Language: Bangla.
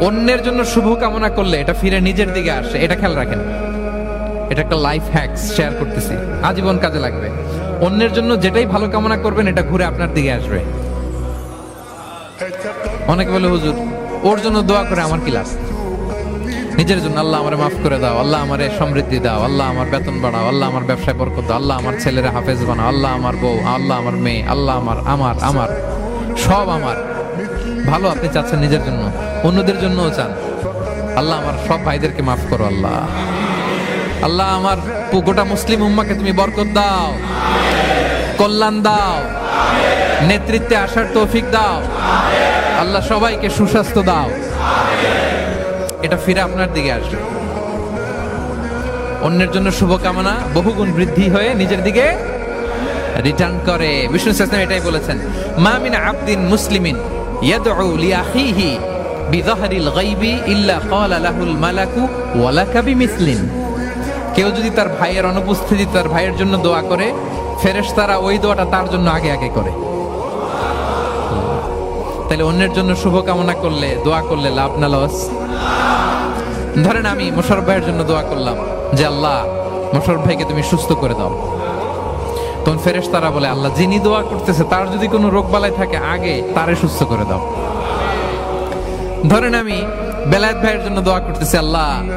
অন্যের জন্য শুভ কামনা করলে এটা ফিরে নিজের দিকে আসে, এটা খেয়াল রাখেন। এটা একটা লাইফ হ্যাকস শেয়ার করতেছি, আজীবন কাজে লাগবে। অন্যের জন্য যেটাই ভালো কামনা করবেন এটা ঘুরে আপনার দিকে আসবে। অনেকে বলে হুজুর ওর জন্য দোয়া করে আমার কি লাভ? নিজের জন্য আল্লাহ আমারে মাফ করে দাও, আল্লাহ আমারে সমৃদ্ধি দাও, আল্লাহ আমার বেতন বাড়াও, আল্লাহ আমার ব্যবসায় বরকত দাও, আল্লাহ আমার ছেলেরা হাফেজ বানাও, আল্লাহ আমার বউ, আল্লাহ আমার মেয়ে, আল্লাহ আমার আমার আমার সব আমার ভালো আপনি চাচ্ছেন নিজের জন্য, অন্যদের জন্যও চান। আল্লাহ আমার সব ভাইদেরকে মাফ করো, আল্লাহ আল্লাহ আমার গোটা মুসলিম উম্মাকে তুমি বরকত দাও, কল্যাণ দাও, নেতৃত্বে আসার তৌফিক দাও, আল্লাহ সবাইকে সুস্বাস্থ্য দাও। এটা ফিরে আপনার দিকে আসবে। অন্যের জন্য শুভকামনা বহুগুণ বৃদ্ধি হয়ে নিজের দিকে রিটার্ন করে। বিষ্ণু সাল্লাল্লাহু এটাই বলেছেন, মা মিন আবদিন মুসলিমিন ইয়াদউ লিআখিহি বিযাহরিল গায়বি ইল্লা ক্বালা লাহুল মালাকু ওয়া লাকা বিমিসলিন। কেউ যদি তার ভাইয়ের অনুপস্থিতি তার ভাইয়ের জন্য দোয়া করে, ফেরেশতারা ওই দোয়াটা তার জন্য আগে আগে করে। তাহলে অন্যের জন্য শুভকামনা করলে, দোয়া করলে লাভ না লস? ধরেন আমি মোশাররফ ভাইয়ের জন্য দোয়া করলাম যে আল্লাহ মোশাররফ ভাইকে তুমি সুস্থ করে দাও, তখন ফেরেশতারা বলে আল্লাহ যিনি দোয়া করতেছে তার যদি কোনো রোগ বালাই থাকে আগে তারে সুস্থ করে দাও। ধরেন আমি বেলায়েত ভাইয়ের জন্য দোয়া করতেছি, আল্লাহ